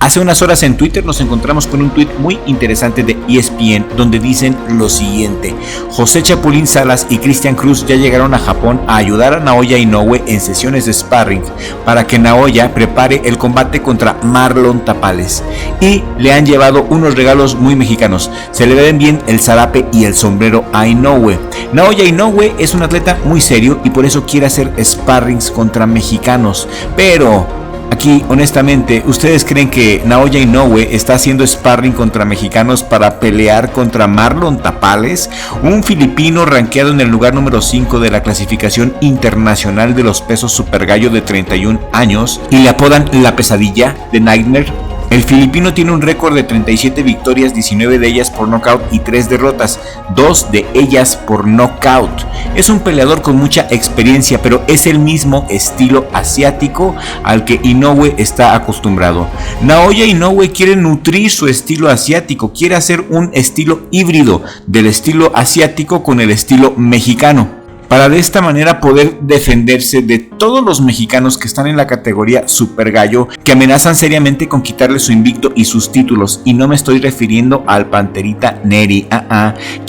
Hace unas horas en Twitter nos encontramos con un tweet muy interesante de ESPN donde dicen lo siguiente: José Chapulín Salas y Cristian Cruz ya llegaron a Japón a ayudar a Naoya Inoue en sesiones de sparring para que Naoya prepare el combate contra Marlon Tapales, y le han llevado unos regalos muy mexicanos. Se le ven bien el zarape y el sombrero a Inoue. Naoya Inoue es un atleta muy serio y por eso quiere hacer sparrings contra mexicanos, pero aquí, honestamente, ¿ustedes creen que Naoya Inoue está haciendo sparring contra mexicanos para pelear contra Marlon Tapales, un filipino rankeado en el lugar número 5 de la clasificación internacional de los pesos super gallo de 31 años y le apodan la pesadilla, The Nightmare? El filipino tiene un récord de 37 victorias, 19 de ellas por nocaut y 3 derrotas, 2 de ellas por nocaut. Es un peleador con mucha experiencia, pero es el mismo estilo asiático al que Inoue está acostumbrado. Naoya Inoue quiere nutrir su estilo asiático, quiere hacer un estilo híbrido del estilo asiático con el estilo mexicano, para de esta manera poder defenderse de todos los mexicanos que están en la categoría Super Gallo, que amenazan seriamente con quitarle su invicto y sus títulos. Y no me estoy refiriendo al Panterita Neri,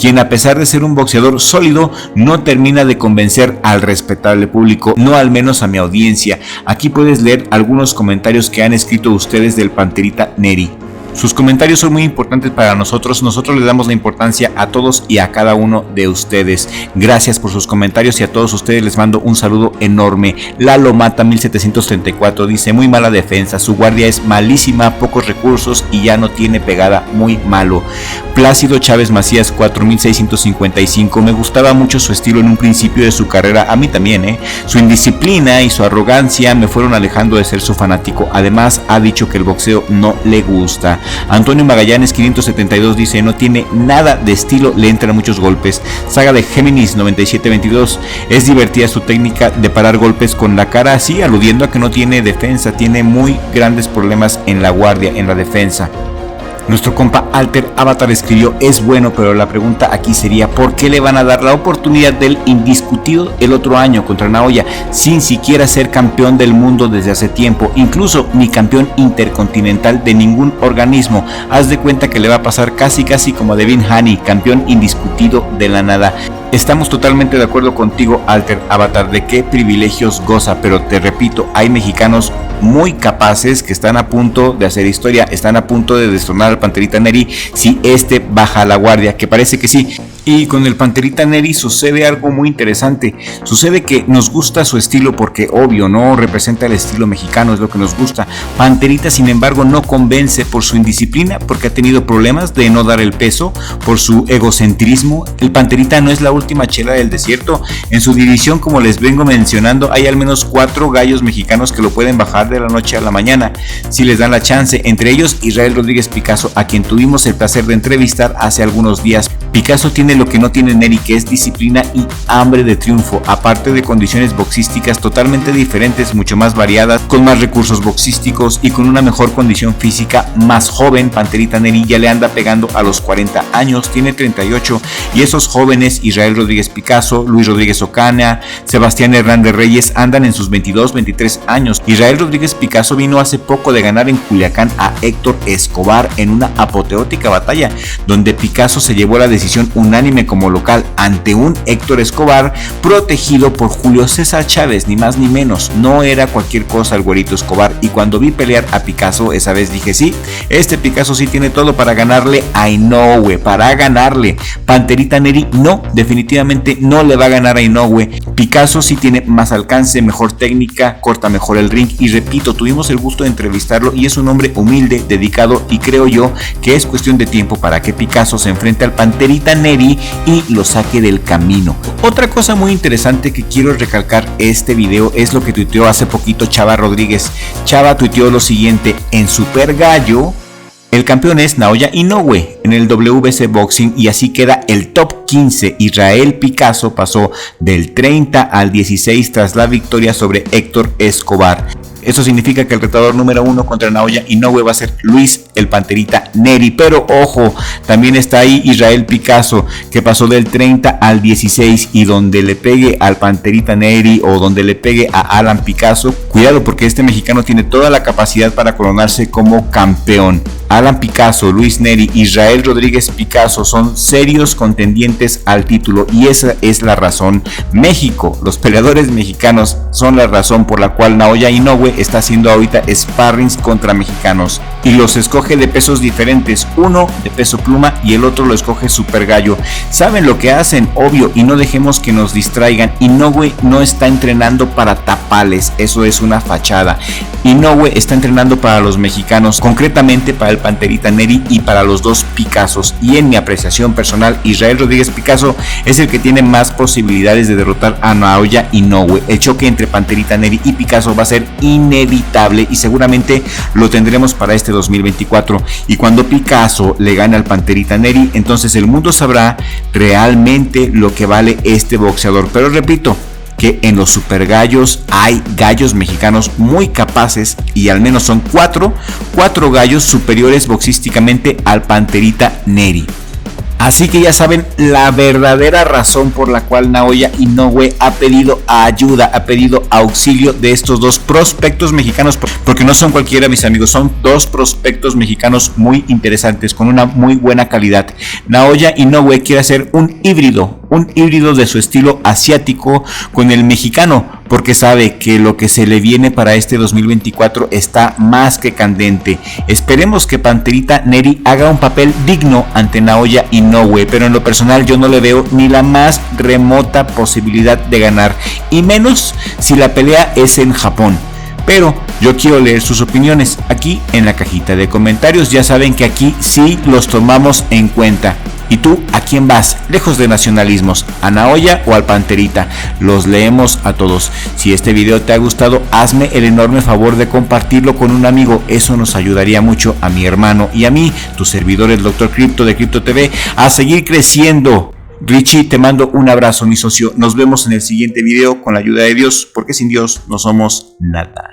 quien a pesar de ser un boxeador sólido, no termina de convencer al respetable público, no al menos a mi audiencia. Aquí puedes leer algunos comentarios que han escrito ustedes del Panterita Neri. Sus comentarios son muy importantes para nosotros les damos la importancia a todos y a cada uno de ustedes. Gracias por sus comentarios y a todos ustedes les mando un saludo enorme. Lalo Mata 1734 dice: muy mala defensa, su guardia es malísima, pocos recursos y ya no tiene pegada, muy malo. Plácido Chávez Macías 4655, me gustaba mucho su estilo en un principio de su carrera, a mí también, su indisciplina y su arrogancia me fueron alejando de ser su fanático, además ha dicho que el boxeo no le gusta. Antonio Magallanes 572 dice: no tiene nada de estilo, le entran muchos golpes. Saga de Géminis 9722, es divertida su técnica de parar golpes con la cara, así aludiendo a que no tiene defensa, tiene muy grandes problemas en la guardia, en la defensa. Nuestro compa Alter Avatar escribió: es bueno, pero la pregunta aquí sería ¿por qué le van a dar la oportunidad del indiscutido el otro año contra Naoya sin siquiera ser campeón del mundo desde hace tiempo, incluso ni campeón intercontinental de ningún organismo? Haz de cuenta que le va a pasar casi como a Devin Haney, campeón indiscutido de la nada. Estamos totalmente de acuerdo contigo, Alter Avatar, de qué privilegios goza, pero te repito, hay mexicanos muy capaces que están a punto de hacer historia, están a punto de destronar al Panterita Neri si baja la guardia, que parece que sí. Y con el Panterita Neri sucede algo muy interesante, sucede que nos gusta su estilo porque obvio, no representa el estilo mexicano, es lo que nos gusta. Panterita sin embargo no convence por su indisciplina, porque ha tenido problemas de no dar el peso, por su egocentrismo. El Panterita no es la última chela del desierto, en su división, como les vengo mencionando, hay al menos 4 gallos mexicanos que lo pueden bajar de la noche a la mañana, si les dan la chance, entre ellos Israel Rodríguez Picasso, a quien tuvimos el placer de entrevistar hace algunos días. Picasso tiene lo que no tiene Neri, que es disciplina y hambre de triunfo, aparte de condiciones boxísticas totalmente diferentes, mucho más variadas, con más recursos boxísticos y con una mejor condición física. Más joven, Panterita Neri ya le anda pegando a los 40 años, tiene 38, y esos jóvenes, Israel Rodríguez Picasso, Luis Rodríguez Ocaña, Sebastián Hernández Reyes, andan en sus 22, 23 años. Israel Rodríguez Picasso vino hace poco de ganar en Culiacán a Héctor Escobar en una apoteótica batalla, donde Picasso se llevó la decisión unánime como local ante un Héctor Escobar protegido por Julio César Chávez, ni más ni menos. No era cualquier cosa el güerito Escobar, y cuando vi pelear a Picasso esa vez dije: sí, este Picasso sí tiene todo para ganarle a Inoue, para ganarle. Panterita Neri no, definitivamente no le va a ganar a Inoue. Picasso sí tiene más alcance, mejor técnica, corta mejor el ring, y repito, tuvimos el gusto de entrevistarlo y es un hombre humilde, dedicado, y creo yo que es cuestión de tiempo para que Picasso se enfrente al Panterita Neri y lo saque del camino. Otra cosa muy interesante que quiero recalcar este video es lo que tuiteó hace poquito Chava Rodríguez. Chava tuiteó lo siguiente: en Super Gallo el campeón es Naoya Inoue en el WBC Boxing, y así queda el top 15. Israel Picasso pasó del 30 al 16 tras la victoria sobre Héctor Escobar. Esto significa que el retador número 1 contra Naoya Inoue va a ser Luis el Panterita Neri. Pero ojo, también está ahí Israel Picasso, que pasó del 30 al 16, y donde le pegue al Panterita Neri o donde le pegue a Alan Picasso, cuidado, porque este mexicano tiene toda la capacidad para coronarse como campeón. Alan Picasso, Luis Neri, Israel Rodríguez Picasso son serios contendientes al título, y esa es la razón. México, los peleadores mexicanos son la razón por la cual Naoya Inoue está haciendo ahorita sparrings contra mexicanos, y los escoge de pesos diferentes, uno de peso pluma y el otro lo escoge super gallo. Saben lo que hacen, obvio, y no dejemos que nos distraigan. Inoue no está entrenando para tapales, eso es una fachada. Inoue está entrenando para los mexicanos, concretamente para el Panterita Neri y para los dos Picassos, y en mi apreciación personal, Israel Rodríguez Picasso es el que tiene más posibilidades de derrotar a Naoya Inoue. El choque entre Panterita Neri y Picasso va a ser inevitable y seguramente lo tendremos para este 2024, y cuando Picasso le gane al Panterita Neri, entonces el mundo sabrá realmente lo que vale este boxeador. Pero repito, que en los super gallos hay gallos mexicanos muy capaces, y al menos son cuatro gallos superiores boxísticamente al Panterita Neri. Así que ya saben la verdadera razón por la cual Naoya Inoue ha pedido ayuda, ha pedido auxilio de estos dos prospectos mexicanos, porque no son cualquiera, mis amigos, son dos prospectos mexicanos muy interesantes, con una muy buena calidad. Naoya Inoue quiere hacer un híbrido de su estilo asiático con el mexicano, porque sabe que lo que se le viene para este 2024 está más que candente. Esperemos que Panterita Neri haga un papel digno ante Naoya Inoue, pero en lo personal yo no le veo ni la más remota posibilidad de ganar, y menos si la pelea es en Japón. Pero yo quiero leer sus opiniones aquí en la cajita de comentarios. Ya saben que aquí sí los tomamos en cuenta. ¿Y tú a quién vas? Lejos de nacionalismos, ¿a Naoya o al Panterita? Los leemos a todos. Si este video te ha gustado, hazme el enorme favor de compartirlo con un amigo. Eso nos ayudaría mucho a mi hermano y a mí, tu servidor el Dr. Crypto de Crypto TV, a seguir creciendo. Richie, te mando un abrazo, mi socio. Nos vemos en el siguiente video con la ayuda de Dios, porque sin Dios no somos nada.